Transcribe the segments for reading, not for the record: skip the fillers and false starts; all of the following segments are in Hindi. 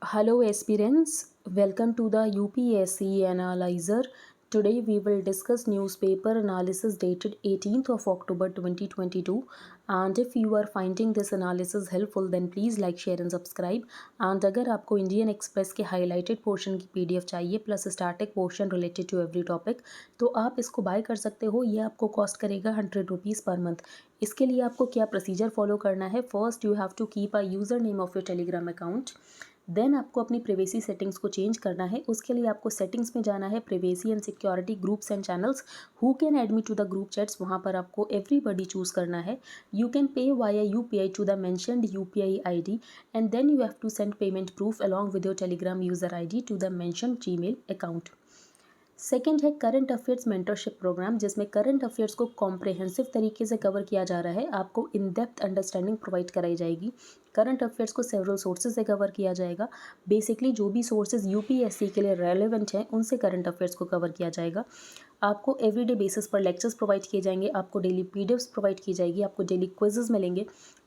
Hello aspirants, welcome to the UPSC Analyzer. Today we will discuss newspaper analysis dated 18th of October 2022, and if you are finding this analysis helpful then please like, share and subscribe. And अगर आपको इंडियन एक्सप्रेस के हाईलाइटेड पोर्शन की PDF चाहिए plus static portion related to every topic तो आप इसको बाय कर सकते हो। ये आपको कॉस्ट करेगा 100 रुपीज़ पर मंथ। इसके लिए आपको क्या प्रोसीजर फॉलो करना है? First you have to keep a user name of your Telegram account. Then आपको अपनी प्रिवेसी सेटिंग्स को चेंज करना है। उसके लिए आपको सेटिंग्स में जाना है, privacy and security, groups and channels, who can add me to the group chats. वहाँ पर आपको एवरीबडी चूज़ करना है। You can pay via UPI to the mentioned UPI ID and then you have to send payment proof along with your Telegram user ID to the mentioned Gmail account. Second है करंट अफेयर्स मेंटरशिप प्रोग्राम, जिसमें करंट अफेयर्स को कॉम्प्रहेंसिव तरीके से कवर किया जा रहा है। आपको इन डेप्थ अंडरस्टैंडिंग प्रोवाइड कराई जाएगी। करंट अफेयर्स को सेवरल सोर्सेज से कवर किया जाएगा। बेसिकली जो भी सोर्सेज UPSC के लिए रेलेवेंट हैं उनसे करंट अफेयर्स को कवर किया जाएगा। आपको एवरीडे बेसिस पर लेक्चर्स प्रोवाइड किए जाएंगे, आपको डेली PDFs प्रोवाइड की जाएगी, आपको डेली क्विजेज मिलेंगे,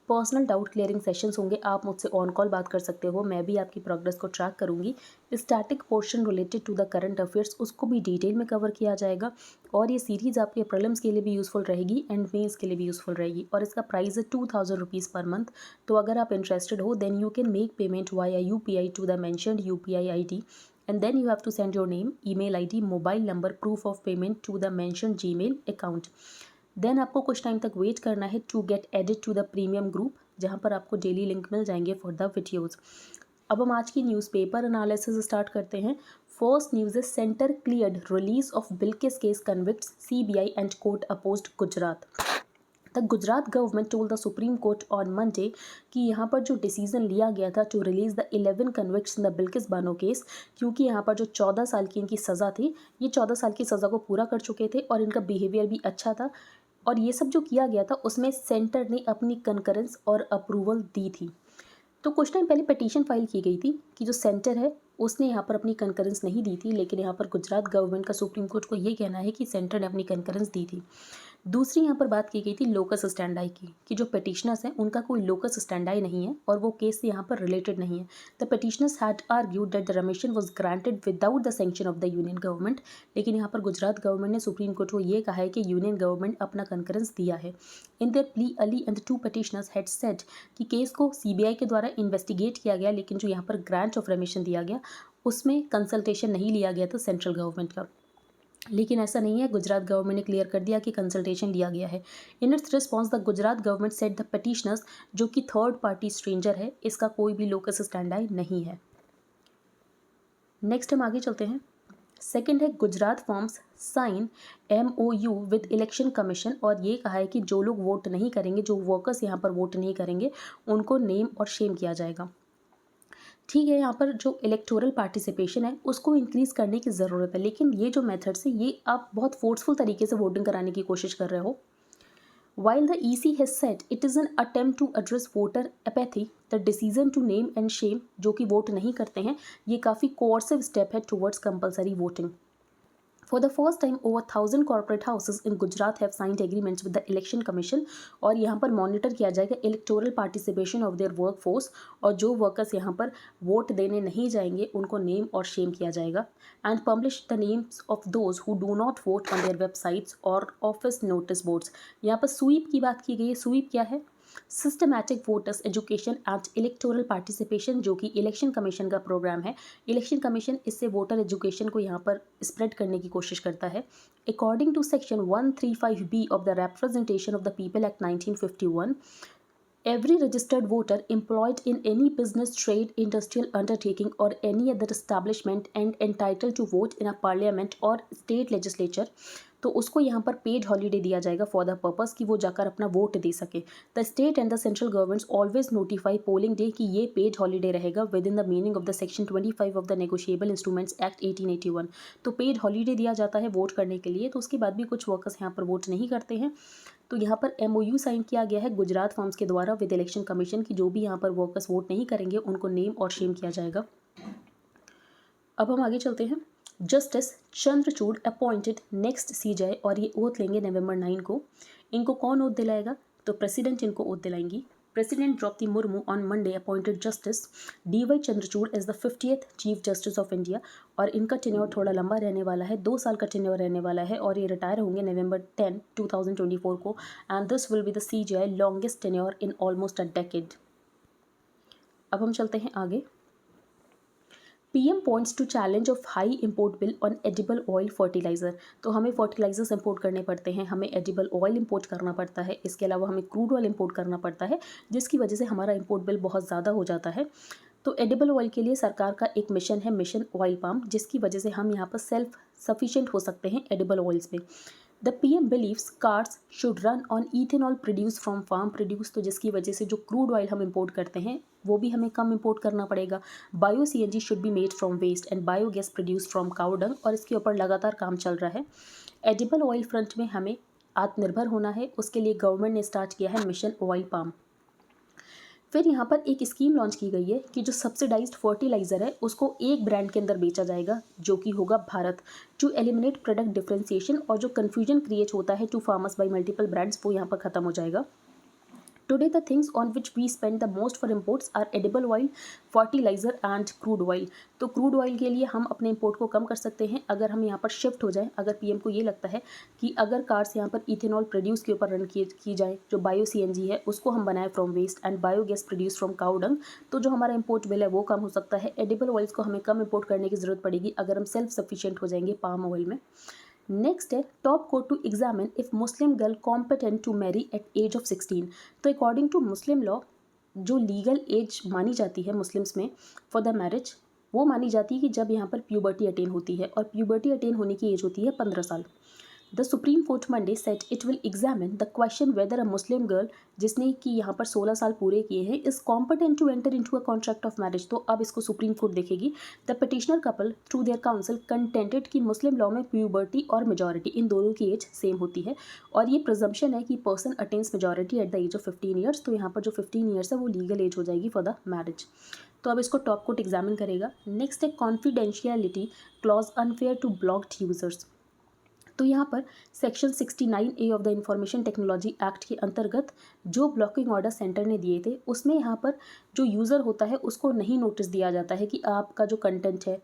पर्सनल डाउट क्लियरिंग सेशंस होंगे। आप मुझसे ऑन कॉल बात कर सकते हो, मैं भी आपकी प्रोग्रेस को ट्रैक करूंगी। Static portion related to the current affairs उसको भी डिटेल में कवर किया जाएगा। और ये सीरीज़ आपके प्रीलिम्स के लिए भी यूज़फुल रहेगी एंड मेंस के लिए भी यूज़फुल रहेगी। और इसका प्राइस है 2000 रुपीज़ पर मंथ। तो अगर आप इंटरेस्टेड हो then you can make payment via UPI to the mentioned UPI ID and then you have to send your name, email ID, mobile number, proof of payment to the mentioned Gmail account. Then आपको कुछ टाइम तक वेट करना है to get added to the premium group, जहाँ पर आपको डेली लिंक मिल जाएंगे फॉर द वीडियोज़। अब हम आज की न्यूज़पेपर एनालिसिस स्टार्ट करते हैं। फर्स्ट न्यूज़ है centre cleared release of Bilkis case convicts CBI and court opposed Gujarat. The Gujarat government told the supreme court on Monday कि यहाँ पर जो डिसीजन लिया गया था to release the 11 convicts in the Bilkis Bano case, क्योंकि यहाँ पर जो 14 साल की इनकी सज़ा थी, ये 14 साल की सज़ा को पूरा कर चुके थे और इनका बिहेवियर भी अच्छा था। और ये सब जो किया गया था उसमें सेंटर ने अपनी कंकरेंस और अप्रूवल दी थी। तो कुछ टाइम पहले पिटीशन फाइल की गई थी कि जो सेंटर है उसने यहाँ पर अपनी कंकरेंस नहीं दी थी, लेकिन यहाँ पर गुजरात गवर्नमेंट का सुप्रीम कोर्ट को ये कहना है कि सेंटर ने अपनी कंकरेंस दी थी। दूसरी यहाँ पर बात की गई थी लोकस स्टैंडाई की, कि जो पिटिशनर्स हैं उनका कोई लोकस स्टैंडाई नहीं है और वो केस से यहाँ पर रिलेटेड नहीं है। The petitioners had argued that the रेमिशन was granted without the sanction of the union government, लेकिन यहाँ पर गुजरात गवर्नमेंट ने सुप्रीम कोर्ट को ये कहा है कि यूनियन गवर्नमेंट अपना कंकरेंस दिया है। In their plea Ali and the two petitioners had said कि केस को CBI के द्वारा इन्वेस्टिगेट किया गया, लेकिन जो यहाँ पर ग्रांट ऑफ रेमिशन दिया गया उसमें कंसल्टेशन नहीं लिया गया था सेंट्रल गवर्नमेंट का। लेकिन ऐसा नहीं है, गुजरात गवर्नमेंट ने क्लियर कर दिया कि कंसल्टेशन लिया गया है। In its response the Gujarat government said the petitioners, जो कि थर्ड पार्टी स्ट्रेंजर है, इसका कोई भी लोकस स्टैंडाई नहीं है। नेक्स्ट हम आगे चलते हैं। सेकेंड है Gujarat forms sign MOU with election commission, और ये कहा है कि जो लोग वोट नहीं करेंगे, जो वर्कर्स यहाँ पर वोट नहीं करेंगे, उनको नेम और शेम किया जाएगा। ठीक है, यहाँ पर जो इलेक्टोरल पार्टिसिपेशन है उसको इंक्रीज़ करने की ज़रूरत है, लेकिन ये जो मेथड्स है ये आप बहुत फोर्सफुल तरीके से वोटिंग कराने की कोशिश कर रहे हो। While the EC has said it is an attempt to address voter apathy, the decision to name and shame, जो कि वोट नहीं करते हैं, ये काफ़ी कोर्सिव स्टेप है towards compulsory voting. For the first time, over 1000 corporate houses in Gujarat have signed agreements with the Election Commission, और यहाँ पर मॉनिटर किया जाएगा electoral participation of their workforce, और जो वर्कर्स यहाँ पर वोट देने नहीं जाएंगे उनको नेम और शेम किया जाएगा। And publish the names of those who do not vote on their websites और ऑफिस नोटिस बोर्ड्स। यहाँ पर स्वीप की बात की गई है। स्वीप क्या है? Systematic voters education and electoral participation, जो कि इलेक्शन कमीशन का प्रोग्राम है। इलेक्शन कमीशन इससे वोटर एजुकेशन को यहाँ पर स्प्रेड करने की कोशिश करता है। According to section 135B of the representation of the people act 1951, every registered voter employed in any business, trade, industrial undertaking or any other establishment and entitled to vote in a parliament or state legislature, तो उसको यहाँ पर पेड हॉलीडे दिया जाएगा फॉर द पर्पस कि वो जाकर अपना वोट दे सके। The state and the central governments always notify polling day कि ये पेड हॉलीडे रहेगा with in the meaning of the section 25 of the negotiable instruments act 1881। तो पेड हॉलीडे दिया जाता है वोट करने के लिए। तो उसके बाद भी कुछ वर्कर्स यहाँ पर वोट नहीं करते हैं, तो यहाँ पर MOU साइन किया गया है गुजरात फॉर्म्स के द्वारा विद इलेक्शन कमीशन की जो भी यहाँ पर वर्कर्स वोट नहीं करेंगे उनको नेम और शेम किया जाएगा। अब हम आगे चलते हैं। Justice Chandrachud appointed next CJ, और ये ओथ लेंगे नवंबर 9 को। इनको कौन ओथ दिलाएगा? तो प्रेसिडेंट इनको oath दिलाएंगी। President Draupadi Murmu on Monday appointed Justice D.Y. Chandrachud as the 50th Chief Justice of India और इनका टेन्योर थोड़ा लंबा रहने वाला है, 2 साल का टेन्योर रहने वाला है और ये रिटायर होंगे November 10, 2024 को and this will be the CJI longest tenure in almost a decade. अब हम चलते हैं आगे। PM points to challenge of high import bill on edible oil fertiliser. तो हमें फर्टिलाइजर्स इंपोर्ट करने पड़ते हैं, हमें एडिबल ऑयल इंपोर्ट करना पड़ता है, इसके अलावा हमें क्रूड ऑयल इंपोर्ट करना पड़ता है, जिसकी वजह से हमारा इंपोर्ट बिल बहुत ज़्यादा हो जाता है। तो एडिबल ऑयल के लिए सरकार का एक मिशन है, मिशन ऑयल पाम, जिसकी वजह से हम यहाँ पर सेल्फ सफिशिएंट हो सकते हैं एडिबल ऑयल्स में। The PM believes cars should run on ethanol produce from farm produce, तो जिसकी वजह से जो क्रूड ऑयल हम इंपोर्ट करते हैं वो भी हमें कम इंपोर्ट करना पड़ेगा। Bio CNG should be made from waste and biogas produce from cow dung, और इसके ऊपर लगातार काम चल रहा है। एडिबल ऑयल फ्रंट में हमें आत्मनिर्भर होना है, उसके लिए गवर्नमेंट ने स्टार्ट किया है मिशन ऑयल पाम। फिर यहाँ पर एक स्कीम लॉन्च की गई है कि जो सब्सिडाइज्ड फर्टिलाइज़र है उसको एक ब्रांड के अंदर बेचा जाएगा, जो कि होगा Bharat, to eliminate product differentiation, और जो कन्फ्यूजन क्रिएट होता है to farmers by multiple brands वो यहाँ पर ख़त्म हो जाएगा। Today, the things on which we spend the most for imports are edible oil, fertilizer and crude oil. तो क्रूड ऑयल के लिए हम अपने इंपोर्ट को कम कर सकते हैं अगर हम यहाँ पर शिफ्ट हो जाएं। अगर PM को ये लगता है कि अगर कार्स यहाँ पर इथेनॉल प्रोड्यूस के ऊपर रन की जाए, जो बायो CNG है उसको हम बनाएं from waste and biogas produce from cow dung, तो जो हमारा इंपोर्ट बिल है वो कम हो सकता है। एडिबल ऑयल्स को हमें कम इंपोर्ट करने की ज़रूरत पड़ेगी अगर हम सेल्फ सफिशिएंट हो जाएंगे पाम ऑयल में। नेक्स्ट है top court to examine if Muslim girl competent to marry at age of 16। तो अकॉर्डिंग टू मुस्लिम लॉ जो लीगल एज मानी जाती है मुस्लिम्स में फॉर द मैरिज, वो मानी जाती है कि जब यहाँ पर प्यूबर्टी अटेन होती है, और प्यूबर्टी अटेन होने की एज होती है 15 साल। The supreme Court Monday said it will examine the question whether a Muslim girl, जिसने कि यहाँ पर 16 साल पूरे किए हैं, is competent to enter into a contract of marriage. तो अब इसको सुप्रीम कोर्ट देखेगी। The petitioner couple through their counsel contended कि मुस्लिम लॉ में प्यूबर्टी और मेजॉरिटी इन दोनों की एज सेम होती है, और ये प्रिजम्पशन है कि person attains majority at the age of 15 years. तो यहाँ पर जो 15 ईयर्स है वो लीगल एज हो जाएगी फॉर द मैरिज। तो अब इसको टॉप कोर्ट एग्जामिन करेगा। नेक्स्ट है confidentiality clause unfair to blocked users. तो यहाँ पर section 69A of the information technology act के अंतर्गत जो ब्लॉकिंग ऑर्डर सेंटर ने दिए थे उसमें यहाँ पर जो यूज़र होता है उसको नहीं नोटिस दिया जाता है कि आपका जो कंटेंट है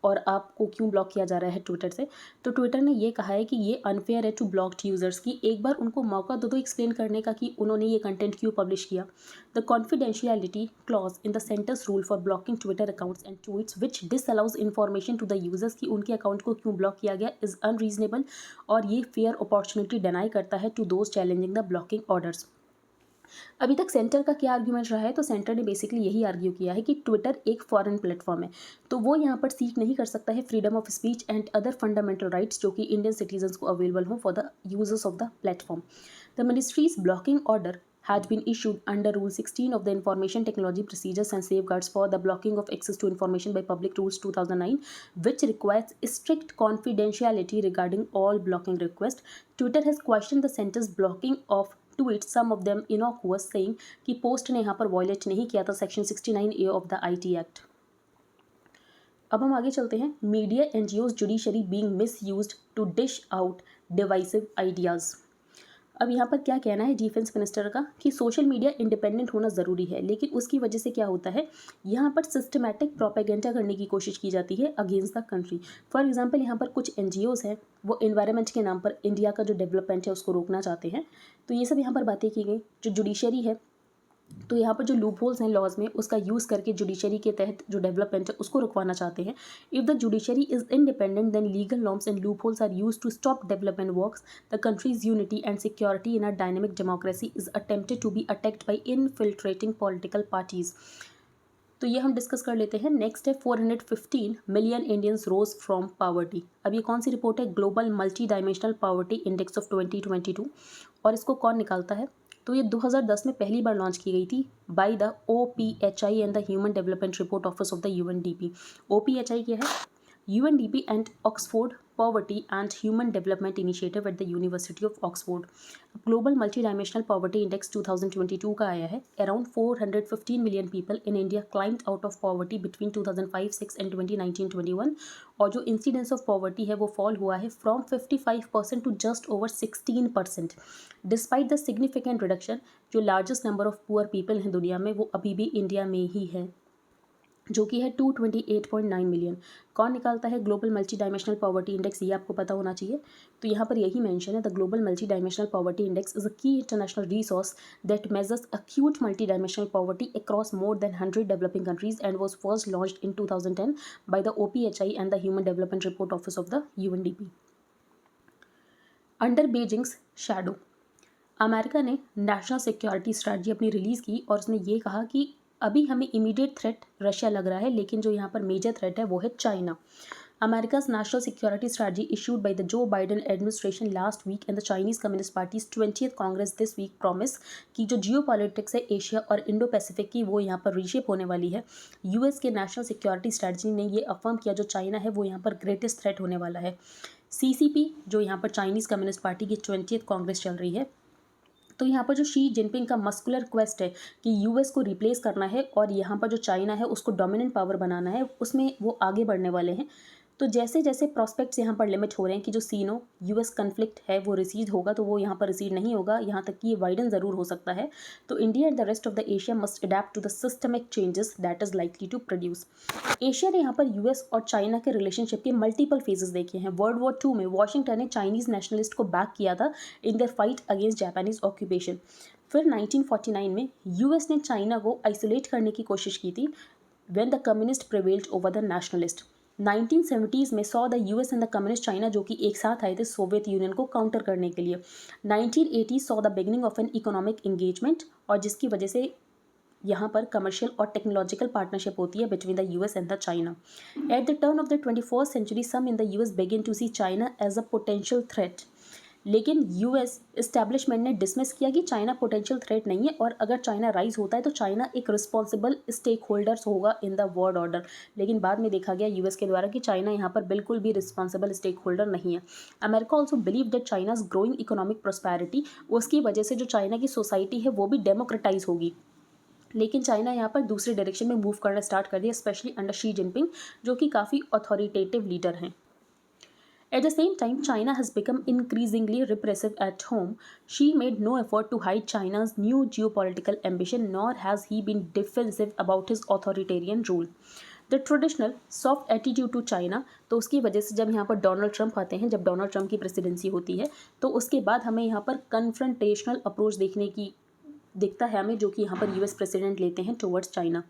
और आपको क्यों ब्लॉक किया जा रहा है ट्विटर से। तो ट्विटर ने ये कहा है कि ये अनफेयर है टू ब्लॉक्ड यूज़र्स की, एक बार उनको मौका दो एक्सप्लेन करने का कि उन्होंने ये कंटेंट क्यों पब्लिश किया। The confidentiality clause in the centre's rule for blocking Twitter accounts and tweets which disallows information to the users की उनके अकाउंट को क्यों ब्लॉक किया गया इज़ अनरीजनेबल, और ये फेयर अपॉर्चुनिटी डिनाई करता है to those challenging the blocking orders. अभी तक सेंटर का क्या आर्ग्यूमेंट रहा है, तो सेंटर ने बेसिकली यही आर्ग्यू किया है कि ट्विटर एक फॉरेन प्लेटफॉर्म है, तो वो यहाँ पर सीक नहीं कर सकता है freedom of speech and other fundamental rights जो कि इंडियन सिटीजन्स को अवेलेबल हो for the users of the platform. The ministries blocking order had been issued under Rule 16 of the Information Technology Procedures and Safeguards for the Blocking of Access to Information by Public Rules 2009, which requires strict confidentiality regarding all blocking requests. Twitter has questioned the center's blocking of tweets, some of them innocuous, saying कि पोस्ट ने यहाँ पर वॉयलेट नहीं किया था section 69A of the IT act. अब हम आगे चलते हैं। Media NGOs judiciary being misused to dish out divisive ideas. अब यहाँ पर क्या कहना है डिफेंस मिनिस्टर का कि सोशल मीडिया इंडिपेंडेंट होना ज़रूरी है, लेकिन उसकी वजह से क्या होता है, यहाँ पर सिस्टमैटिक प्रोपेगेंडा करने की कोशिश की जाती है against the country. For example यहाँ पर कुछ NGOs हैं, वो एनवायरनमेंट के नाम पर इंडिया का जो डेवलपमेंट है उसको रोकना चाहते हैं। तो ये सब यहाँ पर बातें की गई। जो जुडिशरी है, तो यहाँ पर जो लूप होल्स हैं लॉज में उसका यूज़ करके जुडिशरी के तहत जो डेवलपमेंट है उसको रुकवाना चाहते हैं। If the judiciary is independent then legal norms and loopholes are use to stop development works. The country's unity and security in a dynamic democracy is attempted to be attacked by infiltrating political parties. तो ये हम डिस्कस कर लेते हैं। नेक्स्ट है 415 million Indians rose from poverty. अब ये कौन सी रिपोर्ट है, global multi dimensional poverty index of 2022, और इसको कौन निकालता है, तो ये 2010 में पहली बार लॉन्च की गई थी by the OPHI and the human development report office of the UNDP। OPHI क्या है, UNDP and Oxford Poverty and Human Development Initiative at the University of Oxford. Global Multidimensional Poverty Index 2022 का आया है. Around 415 million people in India climbed out of poverty between 2005-6 and 2019-21 और जो incidence of poverty है वो fall हुआ है from 55% to just over 16%. Despite the significant reduction, जो largest number of poor people हैं दुनिया में वो अभी भी इंडिया में ही है, जो कि है 228.9 मिलियन. कौन निकालता है global multi dimensional poverty index, ये आपको पता होना चाहिए. तो यहाँ पर यही मेंशन है, the global multi dimensional poverty index is a key international resource that measures acute multidimensional poverty across more than 100 developing countries and was first launched in 2010 by the OPHI and the human development report office of the UNDP. Under Beijing's shadow, America ने नेशनल सिक्योरिटी स्ट्रैटेजी अपनी रिलीज़ की और उसने ये कहा कि अभी हमें इमीडिएट थ्रेट रशिया लग रहा है, लेकिन जो यहाँ पर मेजर थ्रेट है वो है China. America's national security strategy issued by the Joe Biden administration last week and the Chinese Communist Party's 20th Congress this week promise कि जो जियोपॉलिटिक्स है एशिया और इंडो पैसिफिक की वो यहाँ पर रीशेप होने वाली है. यूएस के नेशनल सिक्योरिटी स्ट्रेटजी ने ये अफर्म किया जो चाइना है वो यहाँ पर ग्रेटेस्ट थ्रेट होने वाला है. CCP जो यहाँ पर चाइनीज़ कम्युनिस्ट पार्टी की 20th कांग्रेस चल रही है, तो यहाँ पर जो शी जिनपिंग का मस्कुलर क्वेस्ट है कि यूएस को रिप्लेस करना है और यहाँ पर जो चाइना है उसको डोमिनेंट पावर बनाना है, उसमें वो आगे बढ़ने वाले हैं. तो जैसे जैसे प्रॉस्पेक्ट्स यहाँ पर लिमिट हो रहे हैं कि जो सीनो यूएस कन्फ्लिक्ट है वो रिसीड होगा, तो वो यहाँ पर रिसीड नहीं होगा, यहाँ तक कि ये वाइडन ज़रूर हो सकता है. तो India and the rest of the Asia must adapt to the systemic changes that is likely to produce. Asia ने यहाँ पर यूएस और चाइना के रिलेशनशिप के मल्टीपल फेजेस देखे हैं. वर्ल्ड वॉर 2 में वॉशिंगटन ने चाइनीज़ नेशनलिस्ट को बैक किया था in their fight against Japanese occupation. फिर 1949 में यूएस ने चाइना को आइसोलेट करने की कोशिश की थी when the communist prevailed over the nationalist. 1970s में saw the US and the communist China जो कि एक साथ आए थे सोवियत यूनियन को काउंटर करने के लिए. 1980 saw the beginning of an economic engagement और जिसकी वजह से यहाँ पर कमर्शियल और टेक्नोलॉजिकल पार्टनरशिप होती है between the US and the China. At the turn of the 21st century some in the US begin to see China as a potential threat, लेकिन यूएस इस्टेब्लिशमेंट ने डिसमिस किया कि चाइना पोटेंशियल थ्रेट नहीं है और अगर चाइना राइज होता है तो चाइना एक रिस्पॉन्सिबल स्टेक होल्डर्स होगा इन द वर्ल्ड ऑर्डर. लेकिन बाद में देखा गया यूएस के द्वारा कि चाइना यहाँ पर बिल्कुल भी रिस्पॉन्सिबल स्टेक होल्डर नहीं है. America also believe that China's growing economic prosperity, उसकी वजह से जो चाइना की सोसाइटी है वो भी डेमोक्रेटाइज होगी. लेकिन चाइना यहाँ पर दूसरे डायरेक्शन में मूव करना स्टार्ट कर दिया, स्पेशली अंडर शी जिनपिंग जो कि काफ़ी अथॉरिटेटिव लीडर हैं. At the same time, China has become increasingly repressive at home. Xi made no effort to hide China's new geopolitical ambition, nor has he been defensive about his authoritarian rule. The traditional soft attitude to China, तो उसकी वजह से जब यहाँ पर डोनाल्ड ट्रंप आते हैं, जब डोनाल्ड ट्रंप की प्रेसिडेंसी होती है, तो उसके बाद हमें यहाँ पर कन्फ्रंटेशनल अप्रोच देखने की दिखता है हमें, जो कि यहाँ पर यूएस प्रेसिडेंट लेते हैं towards China.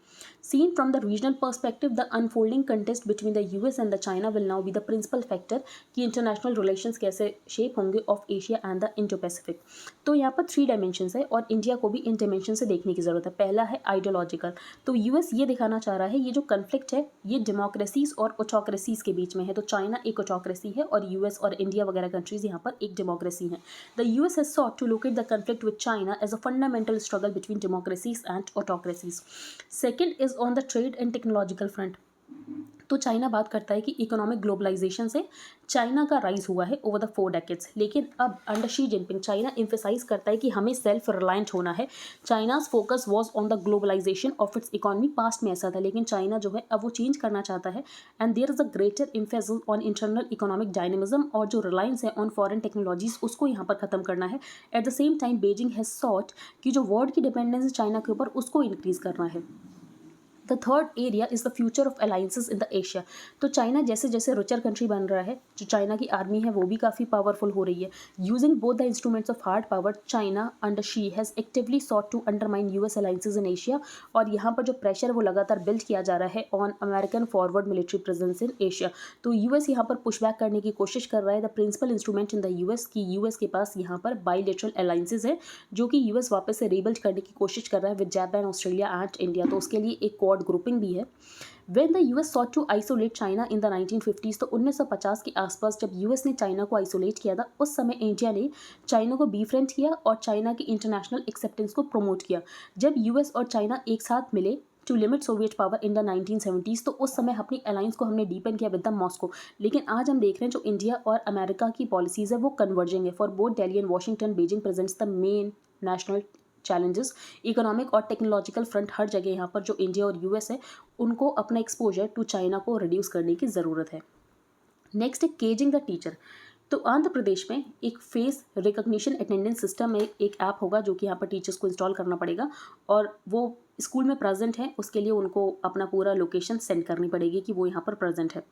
Seen from the regional perspective the unfolding contest between the US and the China will now be the principal factor कि इंटरनेशनल रिलेशंस कैसे शेप होंगे of Asia and the Indo Pacific. तो यहाँ पर 3 डायमेंशंस है और इंडिया को भी इन डायमेंशन से देखने की ज़रूरत है. पहला है आइडियोलॉजिकल, तो यूएस ये दिखाना चाह रहा है ये जो कन्फ्लिक्ट है ये डेमोक्रेसीज और ऑटोक्रेसीज के बीच में है. तो चाइना एक ऑटोक्रेसी है और यूएस और इंडिया वगैरह कंट्रीज यहाँ पर एक डेमोक्रेसी है. The US has sought to locate the conflict with China as a fundamental struggle between democracies and autocracies. Second is on the trade and technological front. तो चाइना बात करता है कि इकोनॉमिक ग्लोबलाइजेशन से चाइना का राइज हुआ है ओवर द 4 डेकेड्स, लेकिन अब under Xi Jinping China emphasise करता है कि हमें सेल्फ रिलायंट होना है. China's focus was on the globalisation of its economy. Past में ऐसा था, लेकिन चाइना जो है अब वो चेंज करना चाहता है and there is a greater emphasis on internal economic dynamism और जो रिलायंस है ऑन फॉरेन टेक्नोलॉजीज उसको यहाँ पर खत्म करना है. At the same time Beijing has short कि जो वर्ल्ड की डिपेंडेंस है चाइना के ऊपर उसको इंक्रीज करना है. The third area is the future of alliances in the Asia. तो चाइना जैसे जैसे रिचर कंट्री बन रहा है, जो चाइना की आर्मी है वो भी काफ़ी पावरफुल हो रही है. Using both the instruments of hard power, China under Xi has actively sought to undermine US alliances in Asia. और यहाँ पर जो प्रेशर वो लगातार बिल्ड किया जा रहा है on American forward military presence in Asia. तो यूएस यहाँ पर पुशबैक करने की कोशिश कर रहा है. The principal instrument in the US की यूएस के पास यहाँ पर बाईलेटरल अलाइंसेस है जो कि यूएस वापस से रीबिल्ड करने की कोशिश कर रहा है with Japan, Australia and India. तो उसके लिए एक क्वाड ग्रुपिंग भी है. When the US sought to isolate China in the 1950s, तो 1950 के आसपास जब यूएस ने चाइना को आइसोलेट किया था, उस समय इंडिया ने चाइना को बीफ्रेंड किया और चाइना की इंटरनेशनल एक्सेप्टेंस को प्रमोट किया. जब यूएस और चाइना एक साथ मिले to limit Soviet power in the 1970s, तो उस समय अपनी अलायंस को हमने डीपन किया विद द मॉस्को। लेकिन आज हम देख रहे हैं जो इंडिया और अमेरिका की पॉलिसीज़ है वो कन्वर्जिंग है। For both Delhi and Washington, Beijing presents the main national challenges. Economic और टेक्नोलॉजिकल फ्रंट हर जगह यहाँ पर जो इंडिया और यूएस है उनको अपना एक्सपोजर टू चाइना को रिड्यूस करने की ज़रूरत है। नेक्स्ट है केजिंग द टीचर। तो आंध्र प्रदेश में एक फेस रिकॉग्निशन अटेंडेंस सिस्टम में एक ऐप होगा जो कि यहाँ पर टीचर्स को इंस्टॉल करना पड़ेगा, और वो स्कूल में प्रेजेंट है उसके लिए उनको अपना पूरा लोकेशन सेंड करनी पड़ेगी कि वो यहाँ पर प्रेजेंट है।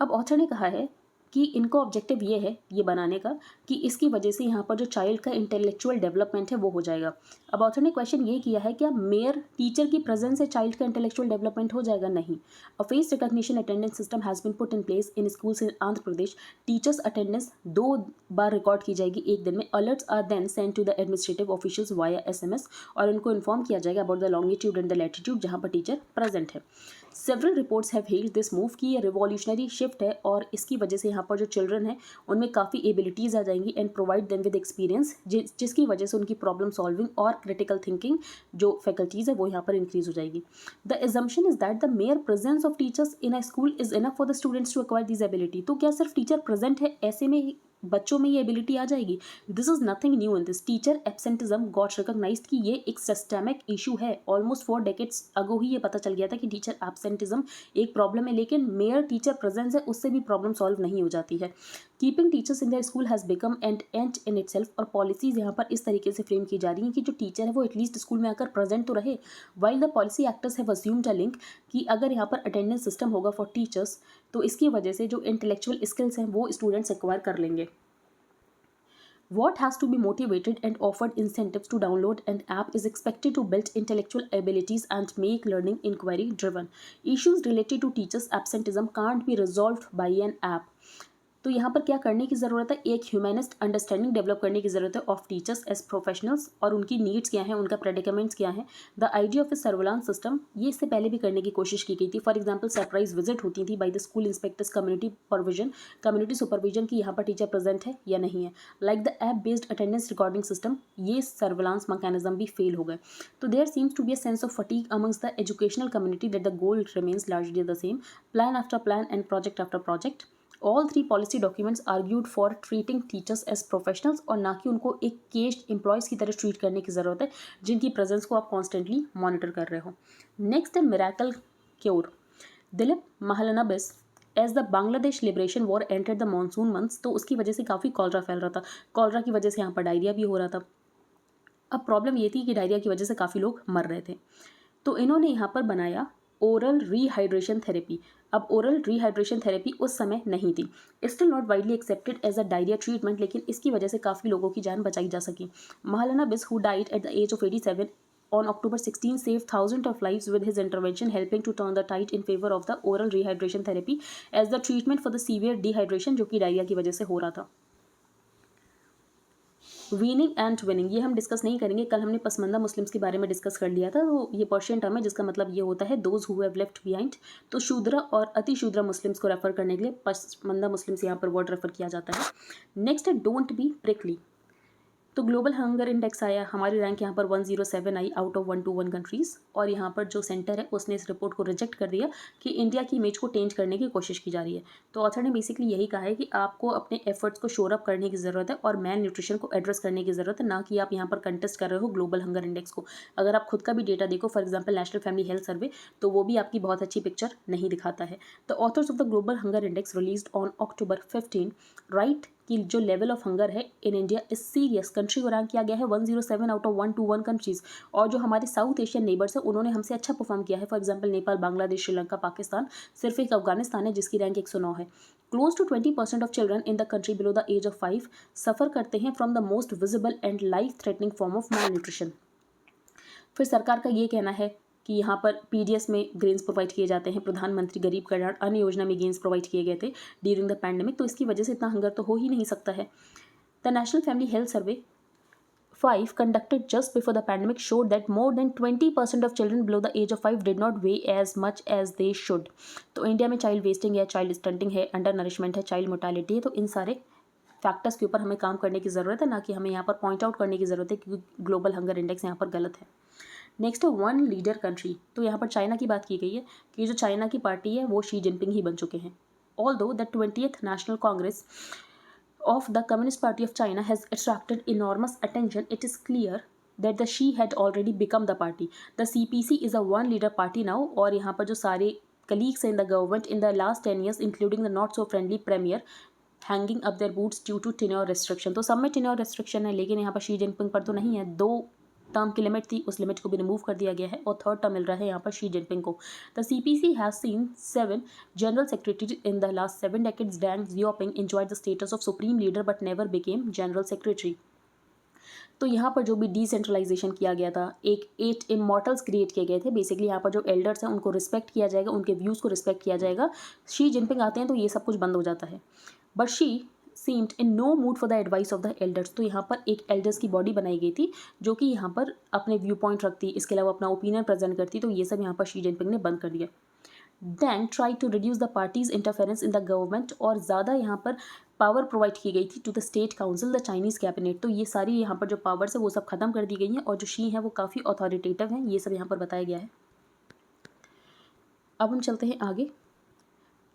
अब ऑथर ने कहा है कि इनको ऑब्जेक्टिव ये है ये बनाने का कि इसकी वजह से यहाँ पर जो चाइल्ड का इंटेलेक्चुअल डेवलपमेंट है वो हो जाएगा। अब ऑथर ने क्वेश्चन ये किया है क्या मेयर टीचर की प्रेजेंस से चाइल्ड का इंटेलेक्चुअल डेवलपमेंट हो जाएगा? नहीं। A face recognition attendance system has been put in place in schools in Andhra Pradesh. Teachers attendance 2 बार रिकॉर्ड की जाएगी एक दिन में। Alerts are then sent to the administrative officials via SMS, और उनको इन्फॉर्म किया जाएगा about the longitude and the latitude जहाँ पर टीचर प्रेजेंट है। Several reports have held this move कि ये रिवॉल्यूशनरी शिफ्ट है, और इसकी वजह से यहाँ पर जो चिल्ड्रन है उनमें काफ़ी एबिलिटीज़ आ जाएंगी and provide them with experience, जिसकी वजह से उनकी प्रॉब्लम सॉल्विंग और क्रिटिकल थिंकिंग जो फैकल्टीज़ है वो यहाँ पर इंक्रीज हो जाएगी। The assumption is that the mere presence of teachers in a school is enough for the students to acquire this ability. तो क्या सिर्फ टीचर प्रेजेंट है ऐसे में बच्चों में ये एबिलिटी आ जाएगी? This is nothing new in this. Teacher absenteeism got recognised कि ये एक सिस्टेमिक इशू है। ऑलमोस्ट 4 डेकेड्स अगो ही ये पता चल गया था कि टीचर एब्सेंटिज्म एक प्रॉब्लम है, लेकिन मेयर टीचर प्रेजेंस है उससे भी प्रॉब्लम सॉल्व नहीं हो जाती है। Keeping teachers in the school has become and and in itself, और पॉलिसीज़ यहाँ पर इस तरीके से फ्रेम की जा रही हैं कि जो टीचर है वो एटलीस्ट स्कूल में आकर प्रेजेंट तो रहे। While the policy actors have assumed a link कि अगर यहाँ पर अटेंडेंस सिस्टम होगा फॉर टीचर्स तो इसकी वजह से जो इंटेलेक्चुअल स्किल्स हैं वो स्टूडेंट्स एक्वायर कर लेंगे। What has to be motivated and offered incentives to download an app is expected to build intellectual abilities and make learning inquiry driven. Issues related to teachers' absenteeism can't be resolved by an app. तो यहाँ पर क्या करने की ज़रूरत है? एक ह्यूमनिस्ट अंडरस्टैंडिंग डेवलप करने की ज़रूरत है ऑफ टीचर्स एज प्रोफेशनल्स, और उनकी नीड्स क्या हैं, उनका प्रेडिकमेंट्स क्या हैं। The idea of A surveillance system, ये इससे पहले भी करने की कोशिश की गई थी। फॉर एग्जांपल सरप्राइज विजिट होती थी by the school inspectors, community supervision की यहाँ पर टीचर प्रेजेंट है या नहीं है। Like the app based attendance recording system, ये सर्विलांस मैकेनिज्म भी फेल हो गए। तो there seems to be a sense of fatigue amongst the educational community that the goal remains largely the same, plan after plan and project after project. All 3 policy documents argued for treating teachers as professionals, और ना कि उनको एक केज्ड एम्प्लॉयज़ की तरह ट्रीट करने की ज़रूरत है जिनकी प्रेजेंस को आप कॉन्स्टेंटली मॉनिटर कर रहे हो। नेक्स्ट है miracle cure. Dilip Mahalanobis as the Bangladesh liberation war entered the monsoon months, तो उसकी वजह से काफ़ी कॉलरा फैल रहा था। कॉलरा की वजह से यहाँ पर डायरिया भी हो रहा था। अब प्रॉब्लम ये थी कि डायरिया की वजह से काफ़ी लोग मर रहे थे, तो इन्होंने यहाँ पर बनाया ओरल रिहाइड्रेशन थेरेपी। अब ओरल रिहाइड्रेशन थेरेपी उस समय नहीं थी, still not widely accepted as a diarrhoea treatment, लेकिन इसकी वजह से काफ़ी लोगों की जान बचाई जा सकी। Mahalanobis who died at the age of 87 on October 16 saved thousands of lives with his intervention, helping to turn the tide in favor of the oral rehydration therapy as the treatment for the severe dehydration जो कि डायरिया की वजह से हो रहा था। वीनिंग एंड विनिंग ये हम डिस्कस नहीं करेंगे, कल हमने पसमंदा मुस्लिम्स के बारे में डिस्कस कर लिया था। तो ये पर्शियन टर्म है जिसका मतलब ये होता है those who have left behind. तो शूद्र और अति शूद्र मुस्लिम्स को रेफर करने के लिए पसमंदा मुस्लिम्स यहाँ पर वर्ड रेफर किया जाता है। नेक्स्ट है डोंट बी प्रिकली। तो ग्लोबल हंगर इंडेक्स आया, हमारी रैंक यहाँ पर 107 आई आउट ऑफ 121 कंट्रीज़, और यहाँ पर जो सेंटर है उसने इस रिपोर्ट को रिजेक्ट कर दिया कि इंडिया की इमेज को टेंज करने की कोशिश की जा रही है। तो ऑथर ने बेसिकली यही कहा है कि आपको अपने एफर्ट्स को शोर अप करने की ज़रूरत है और मैन न्यूट्रिशन को एड्रेस करने की ज़रूरत है, ना कि आप यहाँ पर कंटेस्ट कर रहे हो ग्लोबल हंगर इंडेक्स को। अगर आप खुद का भी डेटा देखो, for example national family health survey, तो वो भी आपकी बहुत अच्छी पिक्चर नहीं दिखाता है। The author's of the global hunger index released on October 15 right कि जो लेवल ऑफ हंगर है in India is serious. Country को रैंक किया गया है 107 आउट ऑफ 121 कंट्रीज़, और जो हमारे साउथ एशियन नेबर्स है उन्होंने हमसे अच्छा परफॉर्म किया है। फॉर एग्जांपल नेपाल, बांग्लादेश, श्रीलंका, पाकिस्तान, सिर्फ एक अफगानिस्तान है जिसकी रैंक 109 है। Close to 20% of children in the country below the age of 5 suffer करते हैं from the most visible and life threatening form of malnutrition. फिर सरकार का ये कहना है कि यहाँ पर PDS में ग्रेन्स प्रोवाइड किए जाते हैं, प्रधानमंत्री गरीब कल्याण अन्न योजना में गेन्स प्रोवाइड किए गए थे ड्यूरिंग द पैंडेमिक, तो इसकी वजह से इतना हंगर तो हो ही नहीं सकता है। The national family health survey 5 conducted just before the pandemic showed that more than 20% of children below the age of 5 did not weigh as much as they should। तो इंडिया में चाइल्ड वेस्टिंग है, चाइल्ड स्टंटिंग है, अंडर नरिशमेंट है, चाइल्ड मोर्टेलिटी है, तो इन सारे फैक्टर्स के ऊपर हमें काम करने की ज़रूरत है, ना कि हमें यहाँ पर पॉइंट आउट करने की ज़रूरत है कि ग्लोबल हंगर इंडेक्स यहाँ पर गलत है। नेक्स्ट है वन लीडर कंट्री, तो यहाँ पर चाइना की बात की गई है कि जो चाइना की पार्टी है वो शी जिनपिंग ही बन चुके हैं। Although the 20th national Congress of the Communist Party of China has attracted enormous attention, it is clear that the Xi had already become the party. The CPC is a one-leader party now, और यहाँ पर जो सारे colleagues in the government in the last 10 years, including the not so friendly premier, hanging up their boots due to tenure restriction. तो सब में tenure restriction है, लेकिन यहाँ पर शी जिनपिंग पर तो नहीं है। 2 टर्म की लिमिट थी, उस लिमिट को भी रिमूव कर दिया गया है और थर्ड टर्म मिल रहा है यहाँ पर शी जिनपिंग को। The CPC has seen 7 general secretary in the last 7 decades. Deng Xiaoping enjoyed the status of supreme leader but never became general secretary. तो यहाँ पर जो भी डिसेंट्रलाइजेशन किया गया था, 8 इमॉर्टल्स क्रिएट किए गए थे। बेसिकली यहाँ पर जो एल्डर्स हैं उनको रिस्पेक्ट किया जाएगा, उनके व्यूज़ को रिस्पेक्ट किया जाएगा। शी जिनपिंग आते हैं तो ये सब कुछ बंद हो जाता है। But she seemed in no mood for the advice of the elders. तो यहाँ पर एक elders की बॉडी बनाई गई थी जो कि यहाँ पर अपने व्यू पॉइंट रखती, इसके अलावा अपना ओपिनियन प्रेजेंट करती, तो ये सब यहाँ पर शी जिनपिंग ने बंद कर दिया। Deng tried to reduce the party's interference in the government, और ज़्यादा यहाँ पर पावर प्रोवाइड की गई थी to the state council, the Chinese cabinet. तो ये सारी यहाँ पर जो पावर्स है वो सब खत्म कर दी गई हैं, और जो शी हैं वो काफ़ी अथॉरिटेटिव हैं, ये सब यहाँ पर बताया गया है। अब हम चलते हैं आगे।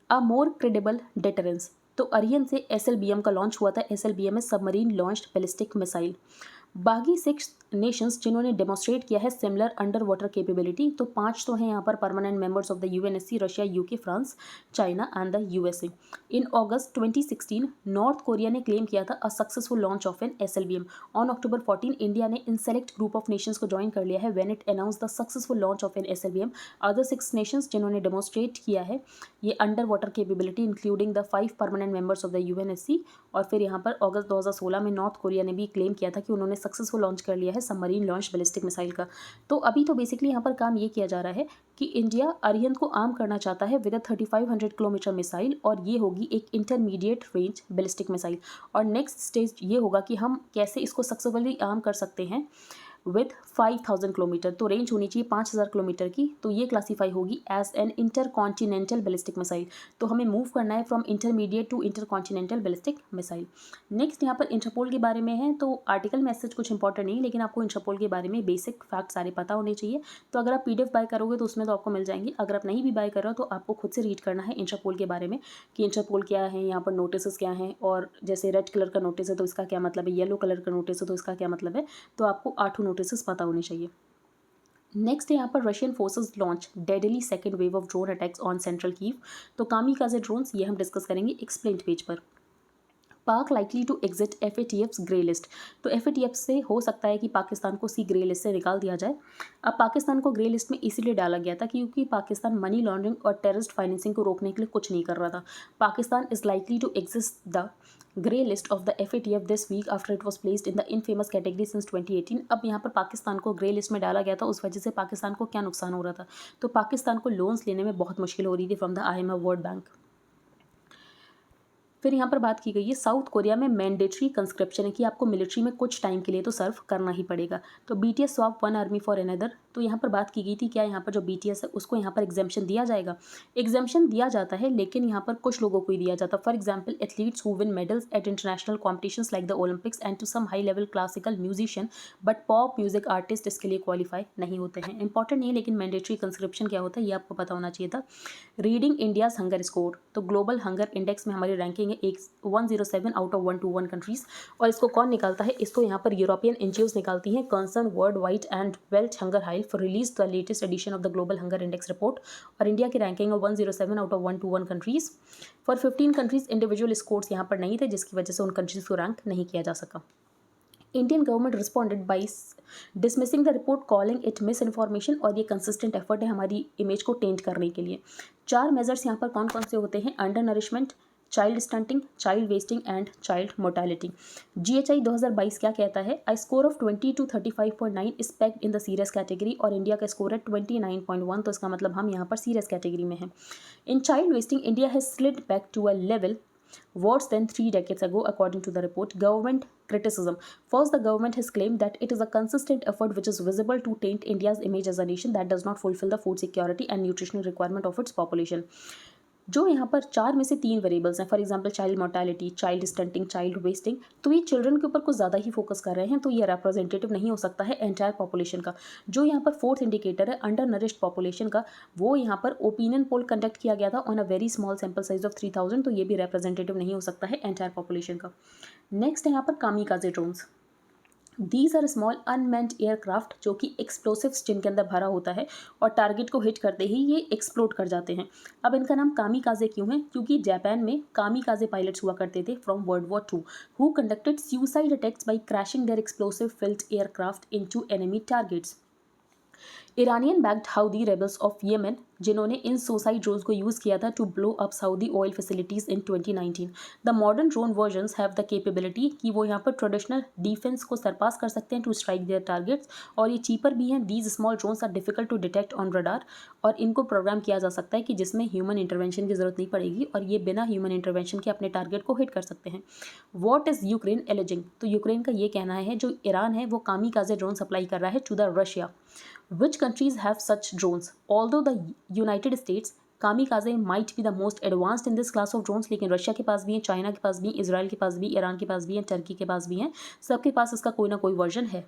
अ मोर क्रेडिबल डेटरेंस, तो अरियन से SLBM का लॉन्च हुआ था। SLBM है सबमरीन लॉन्च्ड बैलिस्टिक मिसाइल। बाकी 6 नेशंस जिन्होंने डेमोस्ट्रेट किया है सिमिलर अंडर वाटर कैपेबिलिटी, तो 5 तो हैं यहाँ पर permanent members of the UNSC, Russia, UK, France, China and the USA। In August 2016 North Korea ने क्लेम किया था a successful launch of an SLBM। On October 14 India ने इन सेलेक्ट ग्रुप ऑफ नेशंस को ज्वाइन कर लिया है when it announce the successful launch of an SLBM। Other 6 nations जिन्होंने डेमोस्ट्रेट किया है ये under water capability including the 5 permanent members of the UNSC। और फिर यहाँ पर अगस्त 2016 में नॉर्थ कोरिया ने भी क्लेम किया था कि उन्होंने सक्सेसफुल लॉन्च कर लिया है सबमरीन लॉन्च बैलिस्टिक मिसाइल का। तो अभी तो बेसिकली यहाँ पर काम ये किया जा रहा है कि इंडिया अरिहंत को आर्म करना चाहता है विद अ 3500 किलोमीटर मिसाइल, और ये होगी एक इंटरमीडिएट रेंज बैलिस्टिक मिसाइल। और नेक्स्ट स्टेज ये होगा कि हम कैसे इसको सक्सेसफुली आर्म कर सकते हैं विथ 5000 किलोमीटर, तो रेंज होनी चाहिए 5000 किलोमीटर की। तो ये क्लासीफाई होगी as an inter continental ballistic missile. तो हमें मूव करना है from intermediate to inter continental ballistic missile. Next यहाँ पर इंटरपोल के बारे में है, तो आर्टिकल मैसेज कुछ इंपॉर्टेंट नहीं, लेकिन आपको इंटरपोल के बारे में बेसिक फैक्ट सारे पता होने चाहिए। तो अगर आप PDF बाय करोगे तो उसमें तो आपको मिल जाएंगे, अगर आप नहीं भी बाय कर रहे हो तो आपको खुद से रीड करना है इंटरपोल के बारे में कि इंटरपोल क्या है, यहाँ पर नोटिस क्या हैं, और जैसे रेड कलर का नोटिस है तो इसका क्या मतलब है, येलो कलर का नोटिस है तो इसका क्या मतलब है। तो आपको 8 नोटिस पता होने चाहिए। नेक्स्ट यहाँ पर Russian forces launch deadly second wave of drone attacks on central Kyiv. तो कामिकाज़े ड्रोन्स ये हम डिस्कस करेंगे एक्सप्लेन्ड पेज पर। Pak likely to exit FATF's grey list, तो FATF से हो सकता है कि पाकिस्तान को सी ग्रे लिस्ट से निकाल दिया जाए। अब पाकिस्तान को ग्रे लिस्ट में इसीलिए डाला गया था क्योंकि पाकिस्तान मनी लॉन्ड्रिंग और टेररिस्ट फाइनेंसिंग को रोकने के लिए कुछ नहीं कर रहा था। Pakistan is likely to exist the grey list of the FATF this week after it was placed in the infamous category since 2018। अब यहाँ पर पाकिस्तान को ग्रे लिस्ट में डाला गया था, उस वजह से पाकिस्तान को क्या नुकसान हो रहा था, तो पाकिस्तान को लोन्स लेने में बहुत मुश्किल हो रही थी from the IMF world bank. फिर यहाँ पर बात की गई है साउथ कोरिया में मैंडेटरी कंस्क्रिप्शन है कि आपको मिलिट्री में कुछ टाइम के लिए तो सर्व करना ही पड़ेगा। तो BTS swap one army for another, तो यहाँ पर बात की गई थी क्या यहाँ पर जो BTS है उसको यहाँ पर एग्जाम्पशन दिया जाएगा। एग्जाम्पशन दिया जाता है लेकिन यहाँ पर कुछ लोगों को ही दिया जाता है। For example athletes who win medals at international competitions like the Olympics and to some high level classical musician, but pop music artist इसके लिए क्वालिफाई नहीं होते हैं। इंपॉर्टेंट नहीं है लेकिन मैंडेटरी कंस्क्रिप्शन क्या होता है ये आपको पता होना चाहिए था। रीडिंग इंडियाज़ हंगर स्कोर, तो ग्लोबल हंगर इंडेक्स में हमारी रैंकिंग है 107 आउट ऑफ 121 कंट्रीज़, और इसको कौन निकालता है, इसको यहाँ पर यूरोपियन NGOs निकालती हैं। Concern worldwide and Welthungerhilfe release the latest edition of the global hunger index report, और इंडिया की रैंकिंग है 107 out of 121 countries. For 15 countries individual scores यहाँ पर नहीं थे जिसकी वजह से उन कंट्रीज़ को रैंक नहीं किया जा सका। Indian government responded by dismissing the report calling it miss information, और ये कंसिस्टेंट एफर्ट है हमारी इमेज को टेंट करने के लिए। 4 मेजर्स यहाँ पर कौन कौन से होते हैं, undernourishment, child stunting, child wasting and child mortality. GHI 2022 क्या कहता है, I score of 20 to 35.9 is packed in the serious category, और इंडिया का स्कोर है 29.1, तो इसका मतलब हम यहाँ पर सीरियस कैटेगरी में हैं। In child wasting India has slid back to a level worse than 3 decades ago, according to the report. Government criticism. First, the government has claimed that it is a consistent effort which is visible to taint India's image as a nation that does not fulfill the food security and nutritional requirement of its population. जो यहाँ पर 4 में से 3 वेरिएबल्स हैं, for example child mortality, child stunting, child wasting, तो ये चिल्ड्रन के ऊपर कुछ ज़्यादा ही फोकस कर रहे हैं, तो ये रिप्रेजेंटेटिव नहीं हो सकता है एंटायर पॉपुलेशन का। जो यहाँ पर फोर्थ इंडिकेटर है अंडर नरिश्ड पॉपुलेशन का, वो यहाँ पर ओपिनियन पोल कंडक्ट किया गया था on a very small sample size of 3000, तो ये भी रिप्रेजेंटेटिव नहीं हो सकता है एंटायर पॉपुलेशन का। नेक्स्ट है यहाँ पर kamikaze drones. These are small unmanned aircraft जो कि एक्सप्लोसिव्स जिनके अंदर भरा होता है और टारगेट को हिट करते ही ये एक्सप्लोड कर जाते हैं। अब इनका नाम कामिकाजे क्यों है? क्योंकि जापान में कामिकाजे पायलट्स हुआ करते थे from world war 2 who conducted suicide attacks by crashing their explosive filled aircraft into enemy targets. Iranian backed Houthi rebels of Yemen जिन्होंने इन सुसाइड ड्रोन्स को यूज़ किया था to blow up Saudi oil facilities in 2019। The modern drone versions have the capability कि वो यहाँ पर ट्रेडिशनल डिफेंस को सरपास कर सकते हैं टू स्ट्राइक देयर टारगेट्स, और ये चीपर भी हैं। These small drones are difficult to detect on radar, और इनको प्रोग्राम किया जा सकता है कि जिसमें ह्यूमन इंटरवेंशन की ज़रूरत नहीं पड़ेगी और ये बिना ह्यूमन इंटरवेंशन के अपने टारगेट को हिट कर सकते हैं। What is Ukraine aliasing? तो यूक्रेन का ये कहना है जो ईरान है वो कामिकाजे ड्रोन सप्लाई कर रहा है to the Russia. Which countries have such drones? Although the United States kamikaze might be the most advanced in this class of drones, लेकिन रशिया के पास भी हैं, चाइना के पास भी, इजराइल के पास भी, ईरान के पास भी हैं, टर्की के पास भी हैं, सबके पास इसका कोई ना कोई वर्जन है।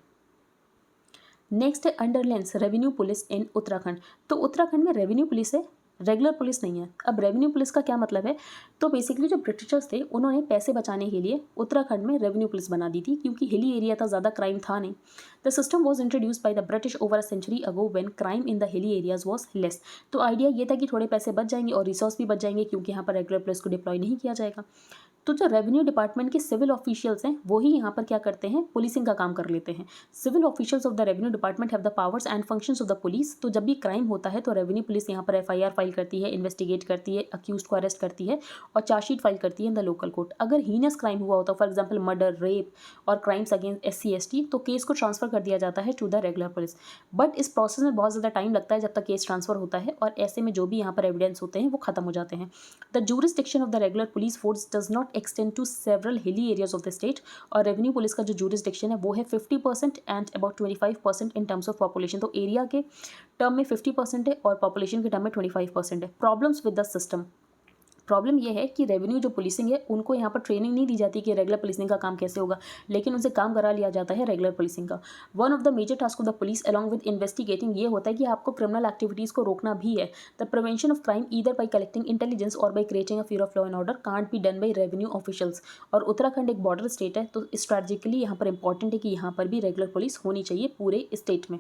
नेक्स्ट है अंडरलेंस रेवेन्यू पुलिस इन उत्तराखंड। तो उत्तराखंड में रेवेन्यू पुलिस है, रेगुलर पुलिस नहीं है। अब रेवेन्यू पुलिस का क्या मतलब है? तो बेसिकली जो ब्रिटिशर्स थे उन्होंने पैसे बचाने के लिए उत्तराखंड में रेवेन्यू पुलिस बना दी थी, क्योंकि हिली एरिया था, ज़्यादा क्राइम था नहीं। The system was introduced by the British over a century ago when crime in the hilly areas was less. तो आइडिया ये था कि थोड़े पैसे बच जाएंगे और रिसोर्स भी बच जाएंगे, क्योंकि यहाँ पर रेगुलर पुलिस को डिप्लॉय नहीं किया जाएगा। तो जो रेवेन्यू डिपार्टमेंट के सिविल ऑफिशियल्स हैं वही यहाँ पर क्या करते हैं, पुलिसिंग का काम कर लेते हैं। Civil officials of the revenue department have the powers and functions of the police. तो जब भी क्राइम होता है तो रेवेन्यू पुलिस यहाँ पर एफआईआर फाइल करती है, इन्वेस्टिगेट करती है, अक्यूज्ड को अरेस्ट करती है और चार्जशीट फाइल करती है इन द लोकल कोर्ट। अगर हीनस क्राइम हुआ होता, फॉर एग्जाम्पल मर्डर, रेप और क्राइम्स अगेंस्ट SC ST, तो केस को ट्रांसफर कर दिया जाता है to the regular police. But इस प्रोसेस में बहुत ज़्यादा टाइम लगता है जब तक केस ट्रांसफर होता है, और ऐसे में जो भी यहाँ पर एविडेंस होते हैं वो खत्म हो जाते हैं। The jurisdiction of the regular police force does not extend to several hilly areas of the state. और रेवेन्यू पुलिस का जो jurisdiction है वो है 50% and about 25% in terms of population. तो एरिया के टर्म में 50% है और पॉपुलेशन के टर्म में 25% है। Problems with the system, problem यह है कि रेवेन्यू जो पुलिसिंग है उनको यहाँ पर ट्रेनिंग नहीं दी जाती कि रेगुलर पुलिसिंग का काम कैसे होगा, लेकिन उनसे काम करा लिया जाता है रेगुलर पुलिसिंग का। One of the major task of the police along with investigating ये होता है कि आपको क्रिमिनल एक्टिविटीज़ को रोकना भी है। The prevention of crime either by collecting intelligence और by creating a fear of law and order can't be done by revenue officials. और उत्तराखंड एक बॉर्डर स्टेट है, तो स्ट्रैटेजिकली यहाँ पर इंपॉर्टेंट है कि यहाँ पर भी रेगुलर पुलिस होनी चाहिए पूरे स्टेट में।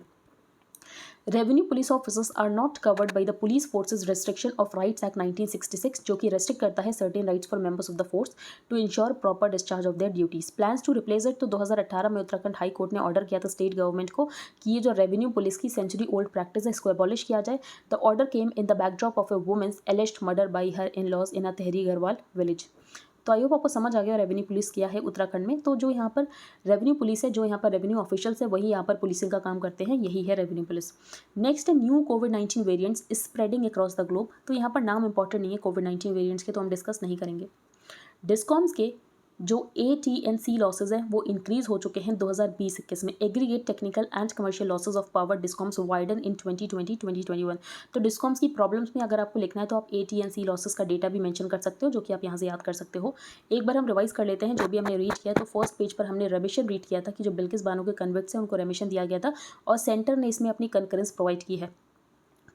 Revenue police officers are not covered by the police forces restriction of rights act 1966, जो कि रेस्ट्रिक्ट करता है certain rights for members of the force to ensure proper discharge of their duties. Plans to replace it, तो 2018 में उत्तराखंड हाई कोर्ट ने ऑर्डर किया था स्टेट गवर्नमेंट को कि ये जो रेवेन्यू पुलिस की सेंचुरी ओल्ड प्रैक्टिस है इसको एबॉलिश किया जाए। The order came in the backdrop of a woman's alleged murder by her in laws in a Tehri Garhwal village. तो आई होप आपको समझ आ गया रेवेन्यू पुलिस क्या है उत्तराखंड में। तो जो यहाँ पर रेवेन्यू पुलिस है, जो यहाँ पर रेवेन्यू ऑफिशियल्स है, वही यहाँ पर पुलिसिंग का काम करते हैं, यही है रेवेन्यू पुलिस। नेक्स्ट है new covid variants spreading across the globe. तो यहाँ पर नाम इंपॉर्टेंट नहीं है कोविड-19 वेरिएंट्स के, तो हम डिस्कस नहीं करेंगे। डिस्कॉम्स के जो AT&C लॉसेज हैं वो इंक्रीज हो चुके हैं 2020-21 में। Aggregate technical and commercial losses of power discoms widen in 2020-2021। तो डिस्कॉम्स की प्रॉब्लम्स में अगर आपको लिखना है तो आप AT&C लॉसेज का डेटा भी मेंशन कर सकते हो, जो कि आप यहाँ से याद कर सकते हो। एक बार हम रिवाइज कर लेते हैं जो भी हमने रीड किया। तो फर्स्ट पेज पर हमने रेमिशन रीड किया था कि जो बिल्किस बानो के कन्विक्ट्स हैं उनको रेमिशन दिया गया था और सेंटर ने इसमें अपनी कंकरेंस प्रोवाइड की है।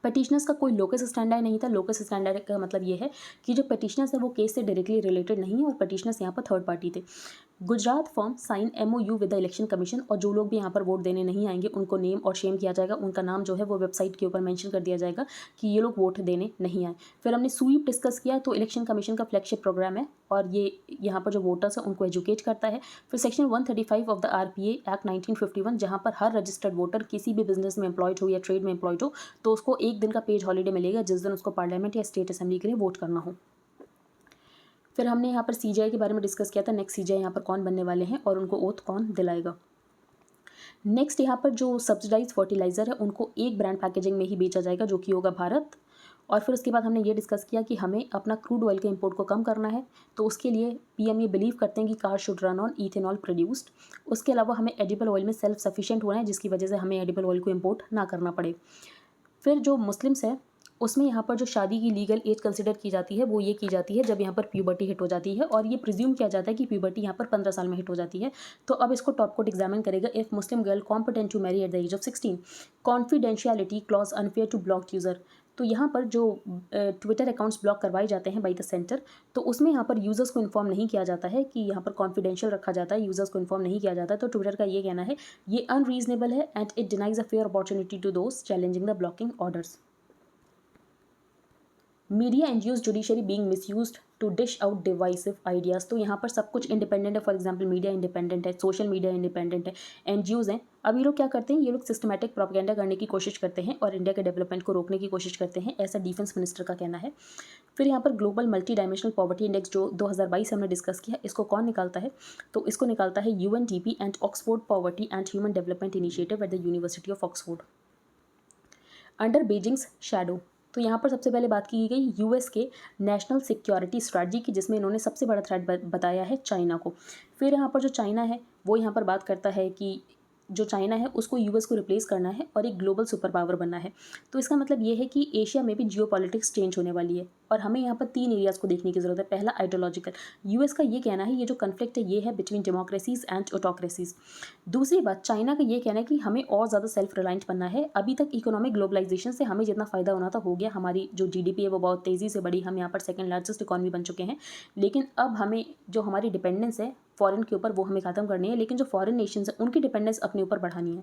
पटिशनर्स का कोई लोकस स्टैंडर्ड नहीं था। लोकस स्टैंडर्ड का मतलब ये है कि जो पटिशनर्स है वो केस से डायरेक्टली रिलेटेड नहीं है और पटिशनर्स यहाँ पर थर्ड पार्टी थे। Gujarat firm sign MOU with the election commission, और जो लोग भी यहाँ पर वोट देने नहीं आएंगे उनको नेम और शेम किया जाएगा। उनका नाम जो है वो वेबसाइट के ऊपर मेंशन कर दिया जाएगा कि ये लोग वोट देने नहीं आए। फिर हमने स्वीप डिस्कस किया, तो इलेक्शन कमीशन का फ्लैगशिप प्रोग्राम है और ये यहाँ पर जो वोटर्स हैं उनको एजुकेट करता है। फिर section 135 of the RPA act 1951, जहाँ पर हर रजिस्टर्ड वोटर किसी भी बिजनेस में एम्प्लॉयड हो या ट्रेड में एम्प्लॉयड हो तो उसको एक दिन का पेड हॉलीडे मिलेगा जिस दिन उसको पार्लियामेंट या स्टेट असेंबली के लिए वोट करना हो। फिर हमने यहाँ पर CGI के बारे में डिस्कस किया था, नेक्स्ट CGI यहाँ पर कौन बनने वाले हैं और उनको ओथ कौन दिलाएगा। नेक्स्ट यहाँ पर जो सब्सिडाइज फर्टिलाइज़र है उनको एक ब्रांड पैकेजिंग में ही बेचा जाएगा, जो कि होगा भारत। और फिर उसके बाद हमने ये डिस्कस किया कि हमें अपना क्रूड ऑयल के इंपोर्ट को कम करना है, तो उसके लिए PM ये बिलीव करते हैं कि car should run on ethanol produced. उसके अलावा हमें एडिबल ऑयल में सेल्फ सफिशिएंट होना है, जिसकी वजह से हमें एडिबल ऑयल को इम्पोर्ट ना करना पड़े। फिर जो मुस्लिम्स हैं उसमें यहाँ पर जो शादी की लीगल एज कंसिडर की जाती है वो ये की जाती है जब यहाँ पर प्यूबर्टी हिट हो जाती है, और ये प्रिज्यूम किया जाता है कि प्यूबर्टी यहाँ पर 15 साल में हिट हो जाती है। तो अब इसको टॉप कोर्ट एग्जामिन करेगा। If Muslim girl competent to marry at the age of 16, confidentiality clause unfair to block user. तो यहाँ पर जो ट्विटर अकाउंट्स ब्लॉक करवाए जाते हैं बाई द सेंटर, तो उसमें यहाँ पर यूज़र्स को इन्फॉर्म नहीं किया जाता है कि यहाँ पर कॉन्फिडेंशियल रखा जाता है, यूज़र्स को इन्फॉर्म नहीं किया जाता है। तो ट्विटर का ये कहना है ये अनरीजनेबल है and it denies a fair opportunity to those challenging the blocking orders. Media NGOs judiciary being misused to dish out divisive ideas. तो यहाँ पर सब कुछ इंडिपेंडेंट है। फॉर एग्जांपल मीडिया इंडिपेंडेंट है, सोशल मीडिया इंडिपेंडेंट है, एनजीओज हैं। अब ये लोग क्या करते हैं, ये लोग सिस्टमैटिक प्रोपेगेंडा करने की कोशिश करते हैं और इंडिया के डेवलपमेंट को रोकने की कोशिश करते हैं, ऐसा डिफेंस मिनिस्टर का कहना है। फिर यहाँ पर global multi dimensional poverty index जो 2022 हमने डिस्कस किया, इसको कौन निकालता है, तो इसको निकालता है UNDP and Oxford poverty and human development initiative at the university of Oxford under Beijing's shadow. तो यहाँ पर सबसे पहले बात की गई यूएस के नेशनल सिक्योरिटी स्ट्रैटेजी की, जिसमें इन्होंने सबसे बड़ा थ्रेट बताया है चाइना को। फिर यहाँ पर जो चाइना है वो यहाँ पर बात करता है कि जो चाइना है उसको यूएस को रिप्लेस करना है और एक ग्लोबल सुपर पावर बनना है। तो इसका मतलब ये है कि एशिया में भी जियोपॉलिटिक्स चेंज होने वाली है और हमें यहाँ पर 3 एरियाज़ को देखने की ज़रूरत है। पहला आइडियोलॉजिकल, यूएस का ये कहना है ये जो कन्फ्लिक्ट है ये है बिटवीन डेमोक्रेसीज एंड ऑटोक्रेसीज। दूसरी बात, चाइना का ये कहना है कि हमें और ज़्यादा सेल्फ रिलायंट बनना है। अभी तक इकोनॉमिक ग्लोबलाइजेशन से हमें जितना फ़ायदा होना था हो गया, हमारी जो जीडीपी है वो बहुत तेज़ी से बढ़ी, हम यहाँ पर सेकंड लार्जेस्ट इकॉनमी बन चुके हैं। लेकिन अब हमें जो हमारी डिपेंडेंस है फॉरेन के ऊपर वो हमें ख़त्म करनी है, लेकिन जो फॉरेन नेशंस हैं उनकी डिपेंडेंस अपने ऊपर बढ़ानी है।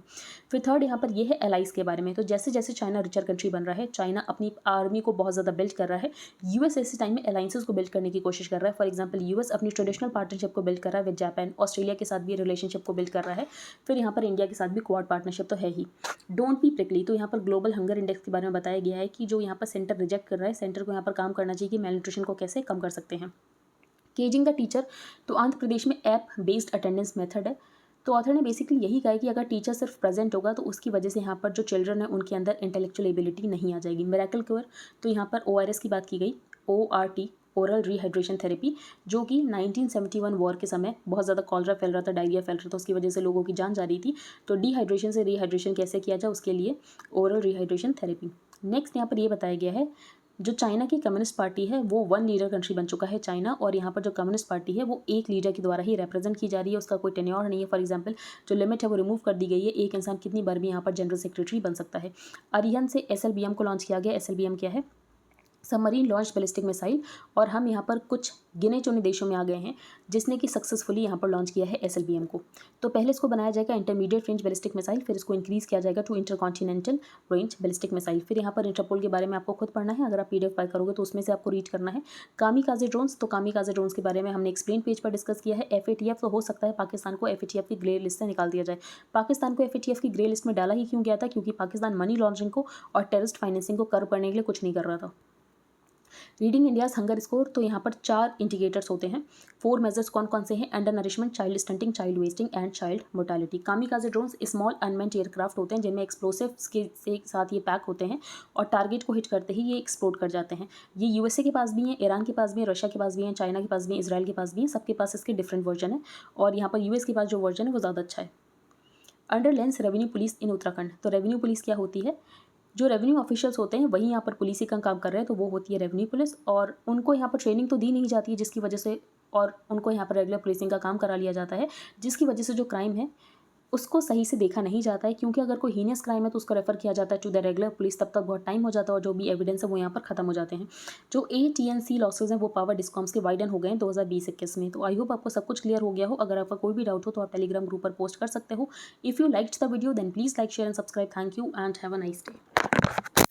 फिर थर्ड यहाँ पर ये है एलाइज के बारे में। तो जैसे जैसे चाइना रिचर कंट्री बन रहा है, चाइना अपनी आर्मी को बहुत ज़्यादा बिल्ड कर रहा है, यूएस ऐसे टाइम में अलाइंसेस को बिल्ड करने की कोशिश कर रहा है। फॉर एग्जांपल यूएस अपनी ट्रेडिशनल पार्टनरशिप को बिल्ड कर रहा है विद जापान, ऑस्ट्रेलिया के साथ भी रिलेशनशिप को बिल्ड कर रहा है। फिर यहाँ पर इंडिया के साथ भी क्वाड पार्टनरशिप तो है ही। डोंट बी प्रिकली, तो यहाँ पर ग्लोबल हंगर इंडेक्स के बारे में बताया गया है कि जो यहाँ पर सेंटर रिजेक्ट कर रहा है, सेंटर को यहाँ पर काम करना चाहिए कि मेल न्यूट्रिशन को कैसे कम कर सकते हैं। केजिंग द टीचर, तो आंध्र प्रदेश में ऐप बेस्ड अटेंडेंस मेथड है। तो ऑथर ने बेसिकली यही कहा है कि अगर टीचर सिर्फ प्रेजेंट होगा तो उसकी वजह से यहाँ पर जो चिल्ड्रन है उनके अंदर इंटेलेक्चुअल एबिलिटी नहीं आ जाएगी। मिरेकल क्योर, तो यहाँ पर ORS की बात की गई, ORT ओरल रिहाइड्रेशन थेरेपी, जो कि 1971 वॉर के समय बहुत ज़्यादा कॉलरा फैल रहा था, डायरिया फैल रहा था, उसकी वजह से लोगों की जान जा रही थी। तो डिहाइड्रेशन से रिहाइड्रेशन कैसे किया जाए उसके लिए ओरल रिहाइड्रेशन थेरेपी। नेक्स्ट यहाँ पर ये बताया गया है जो चाइना की कम्युनिस्ट पार्टी है वो 1 लीडर कंट्री बन चुका है चाइना, और यहाँ पर जो कम्युनिस्ट पार्टी है वो एक लीडर के द्वारा ही रिप्रेजेंट की जा रही है, उसका कोई टेन्योर नहीं है। फॉर एग्जांपल जो लिमिट है वो रिमूव कर दी गई है, एक इंसान कितनी बार भी यहाँ पर जनरल सेक्रेटरी बन सकता है। अरिहंत से SLBM को लॉन्च किया गया। SLBM क्या है, सबमरीन लॉन्च बैलिस्टिक मिसाइल, और हम यहाँ पर कुछ गिने चुने देशों में आ गए हैं जिसने कि सक्सेसफुली यहाँ पर लॉन्च किया है SLBM को। तो पहले इसको बनाया जाएगा इंटरमीडिएट रेंज बैलिस्टिक मिसाइल, फिर इसको इंक्रीज़ किया जाएगा to intercontinental range ballistic missile. फिर यहाँ पर इंटरपोल के बारे में आपको खुद पढ़ना है, अगर आप PDF फाइल करोगे तो उसमें से आपको रीड करना है। कामिकाजे ड्रोन्स, तो कामिकाजे ड्रोन्स के बारे में हमने एक्सप्लेन पेज पर डिस्कस किया है। FATF, तो हो सकता है पाकिस्तान को FATF की ग्रे लिस्ट से निकाल दिया जाए। पाकिस्तान को FATF की ग्रे लिस्ट में डाला ही क्यों गया था, क्योंकि पाकिस्तान मनी लॉन्ड्रिंग को और टेररिस्ट फाइनेंसिंग को कर्व करने के लिए कुछ नहीं कर रहा था। रीडिंग इंडियाज हंगर स्कोर, तो यहाँ पर 4 इंडिकेटर्स होते हैं। 4 मेजर्स कौन कौन से हैं, undernourishment, child stunting, child wasting and child mortality. Kamikaze drones small unmanned aircraft होते हैं जिनमें एक्सप्लोसिव्स के साथ ये पैक होते हैं और टारगेट को हिट करते ही ये एक्सप्लोड कर जाते हैं। ये USA के पास भी हैं, ईरान के पास भी हैं, रशिया के पास भी हैं, चाइना के पास भी हैं, इसराइल के पास भी हैं, सबके पास इसके डिफरेंट वर्जन है, और यहाँ पर US के पास जो वर्जन है वो ज़्यादा अच्छा है। अंडर लेंस रेवेन्यू पुलिस इन उत्तराखंड, तो रेवेन्यू पुलिस क्या होती है, जो रेवेन्यू ऑफिशियल्स होते हैं वही यहाँ पर पुलिस का काम कर रहे हैं, तो वो होती है रेवेन्यू पुलिस, और उनको यहाँ पर ट्रेनिंग तो दी नहीं जाती है जिसकी वजह से, और उनको यहाँ पर रेगुलर पुलिसिंग का काम करा लिया जाता है, जिसकी वजह से जो क्राइम है उसको सही से देखा नहीं जाता है, क्योंकि अगर कोई हीनियस क्राइम है तो उसको रेफर किया जाता है टू द रेगुलर पुलिस, तब तक बहुत टाइम हो जाता है और जो भी एविडेंस है वो यहाँ पर खत्म हो जाते हैं। जो AT&C लॉसेज हैं वो पावर डिस्कॉम्स के वाइडन हो गए हैं 2020-21 में। तो आई होप आपको सब कुछ क्लियर हो गया हो। अगर आपका कोई भी डाउट हो तो आप टेलीग्राम ग्रुप पर पोस्ट कर सकते हो। If you liked the video then please like, share and subscribe. Thank you and have a nice day.